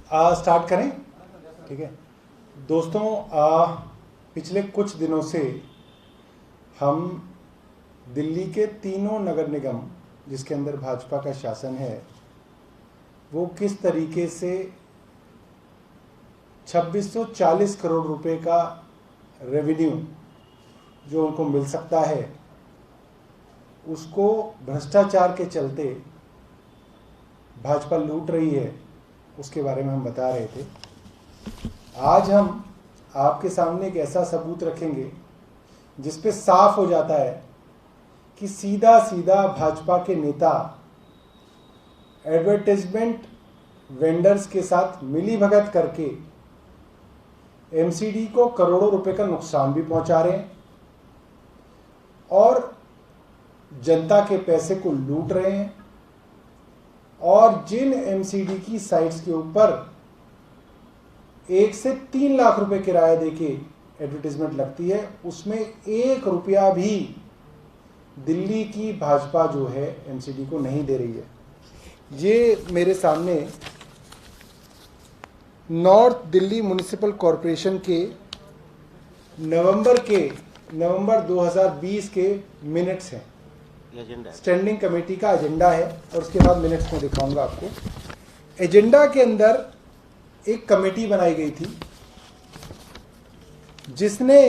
Start करें? ठीक है दोस्तों, पिछले कुछ दिनों से हम दिल्ली के तीनों नगर निगम जिसके अंदर भाजपा का शासन है वो किस तरीके से 2640 करोड़ रुपए का रेवेन्यू जो उनको मिल सकता है उसको भ्रष्टाचार के चलते भाजपा लूट रही है, उसके बारे में हम बता रहे थे। आज हम आपके सामने एक ऐसा सबूत रखेंगे जिस पे साफ हो जाता है कि सीधा सीधा भाजपा के नेता एडवर्टाइजमेंट वेंडर्स के साथ मिलीभगत करके एमसीडी को करोड़ों रुपए का नुकसान भी पहुंचा रहे हैं और जनता के पैसे को लूट रहे हैं। और जिन एमसीडी की साइट्स के ऊपर 1 से 3 लाख रुपए किराया देके एडवर्टाइजमेंट लगती है उसमें 1 रुपया भी दिल्ली की भाजपा जो है एमसीडी को नहीं दे रही है। ये मेरे सामने नॉर्थ दिल्ली म्युनिसिपल कॉरपोरेशन के नवंबर 2020 के मिनट्स हैं, स्टैंडिंग कमेटी का एजेंडा है और उसके बाद मिनट्स में दिखाऊंगा आपको। एजेंडा के अंदर एक कमेटी बनाई गई थी जिसने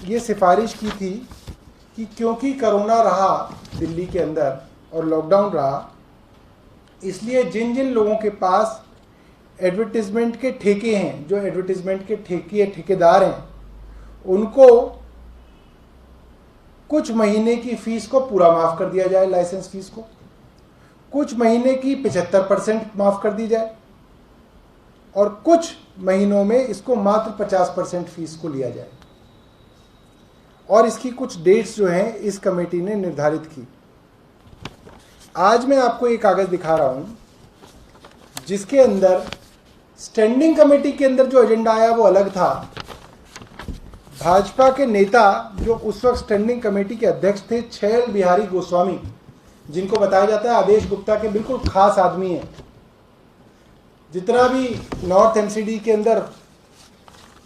ये सिफारिश की थी कि क्योंकि कोरोना रहा दिल्ली के अंदर और लॉकडाउन रहा, इसलिए जिन जिन लोगों के पास एडवर्टाइजमेंट के ठेके हैं, जो एडवर्टाइजमेंट के ठेकेदार हैं, उनको कुछ महीने की फीस को पूरा माफ कर दिया जाए, लाइसेंस फीस को, कुछ महीने की 75% माफ कर दी जाए और कुछ महीनों में इसको मात्र 50% फीस को लिया जाए। और इसकी कुछ डेट्स जो हैं इस कमेटी ने निर्धारित की। आज मैं आपको एक कागज दिखा रहा हूं जिसके अंदर स्टैंडिंग कमेटी के अंदर जो एजेंडा आया वो अलग था। भाजपा के नेता जो उस वक्त स्टैंडिंग कमेटी के अध्यक्ष थे, छैल बिहारी गोस्वामी, जिनको बताया जाता है आदेश गुप्ता के बिल्कुल खास आदमी है। जितना भी नॉर्थ एमसीडी के अंदर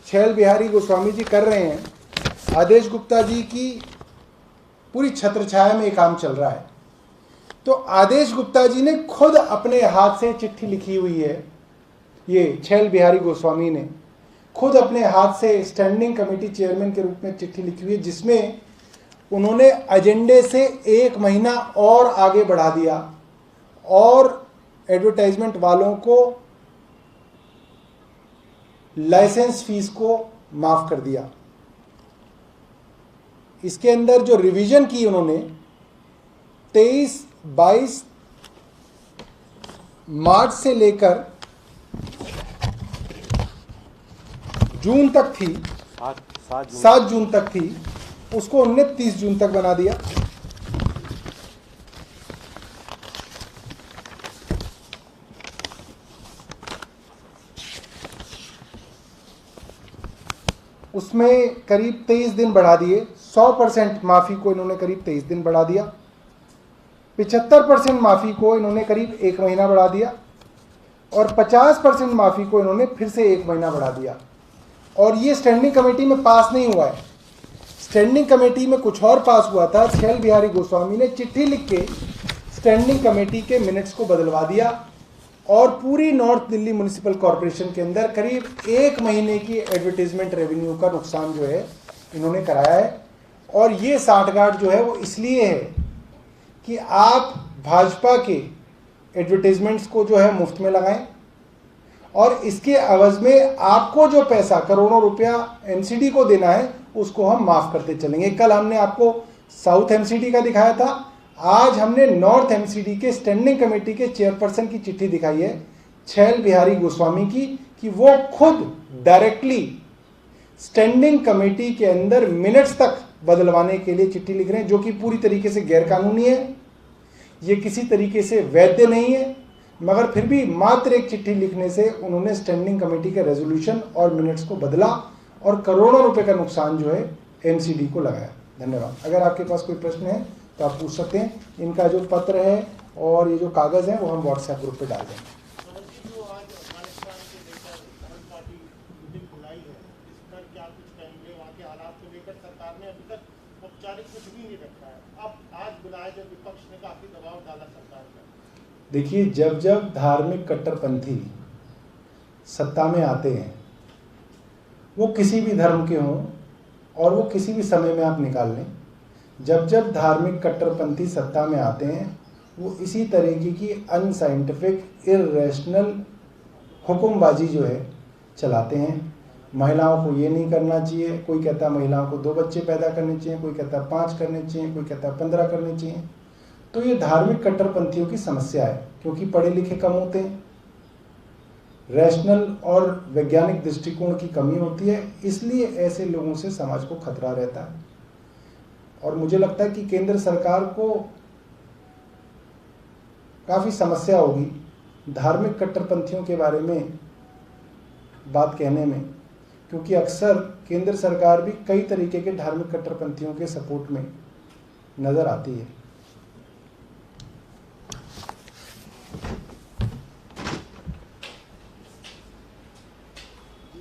छैल बिहारी गोस्वामी जी कर रहे हैं, आदेश गुप्ता जी की पूरी छत्रछाया में ये काम चल रहा है। तो आदेश गुप्ता जी ने खुद अपने हाथ से चिट्ठी लिखी हुई है, ये छैल बिहारी गोस्वामी ने खुद अपने हाथ से स्टैंडिंग कमेटी चेयरमैन के रूप में चिट्ठी लिखी हुई है जिसमें उन्होंने एजेंडे से 1 महीना और आगे बढ़ा दिया और एडवर्टाइजमेंट वालों को लाइसेंस फीस को माफ कर दिया। इसके अंदर जो रिवीजन की उन्होंने 23-22 मार्च से लेकर जून तक थी, 7 जून तक थी, उसको उन्होंने 30 जून तक बना दिया। उसमें करीब 23 दिन बढ़ा दिए। 100% माफी को इन्होंने करीब 23 दिन बढ़ा दिया। 75% माफी को इन्होंने करीब 1 महीना बढ़ा दिया और 50% माफी को इन्होंने फिर से 1 महीना बढ़ा दिया। और ये स्टैंडिंग कमेटी में पास नहीं हुआ है। स्टैंडिंग कमेटी में कुछ और पास हुआ था। छैल बिहारी गोस्वामी ने चिट्ठी लिख के स्टैंडिंग कमेटी के मिनट्स को बदलवा दिया और पूरी नॉर्थ दिल्ली म्युनिसिपल कॉरपोरेशन के अंदर करीब 1 महीने की एडवर्टाइजमेंट रेवेन्यू का नुकसान जो है इन्होंने कराया है। और ये साठगांठ जो है वो इसलिए है कि आप भाजपा के एडवर्टाइजमेंट्स को जो है मुफ्त में लगाएं और इसके अवज में आपको जो पैसा करोड़ों रुपया एमसीडी को देना है उसको हम माफ करते चलेंगे। कल हमने आपको साउथ एमसीडी का दिखाया था, आज हमने नॉर्थ एमसीडी के स्टैंडिंग कमेटी के चेयरपर्सन की चिट्ठी दिखाई है छैल बिहारी गोस्वामी की कि वो खुद डायरेक्टली स्टैंडिंग कमेटी के अंदर मिनट्स तक बदलवाने के लिए चिट्ठी लिख रहे हैं, जो कि पूरी तरीके से गैरकानूनी है। ये किसी तरीके से वैध नहीं है, मगर फिर भी मात्र एक चिट्ठी लिखने से उन्होंने स्टैंडिंग कमेटी के रेजोल्यूशन और मिनट्स को बदला और करोड़ों रुपए का नुकसान जो है एमसीडी को लगाया। धन्यवाद। अगर आपके पास कोई प्रश्न है तो आप पूछ सकते हैं। इनका जो पत्र है और ये जो कागज़ है वो हम व्हाट्सएप ग्रुप पे डाल देंगे। औपचारिक कुछ भी नहीं रखा है। अब आज बुलाया जब विपक्ष ने काफी दबाव डाला सरकार पर। देखिए, जब जब धार्मिक कट्टरपंथी सत्ता में आते हैं, वो किसी भी धर्म के हों और वो किसी भी समय में आप निकाल लें, जब जब धार्मिक कट्टरपंथी सत्ता में आते हैं वो इसी तरीके की अनसाइंटिफिक इर्रेशनल हुक्मबाजी जो है चलाते हैं। महिलाओं को ये नहीं करना चाहिए, कोई कहता है महिलाओं को 2 बच्चे पैदा करने चाहिए, कोई कहता है 5 करने चाहिए, कोई कहता है 15 करने चाहिए। तो ये धार्मिक कट्टरपंथियों की समस्या है, क्योंकि पढ़े लिखे कम होते हैं, रैशनल और वैज्ञानिक दृष्टिकोण की कमी होती है, इसलिए ऐसे लोगों से समाज को खतरा रहता है। और मुझे लगता है कि केंद्र सरकार को काफ़ी समस्या होगी धार्मिक कट्टरपंथियों के बारे में बात कहने में, क्योंकि अक्सर केंद्र सरकार भी कई तरीके के धार्मिक कट्टरपंथियों के सपोर्ट में नज़र आती है।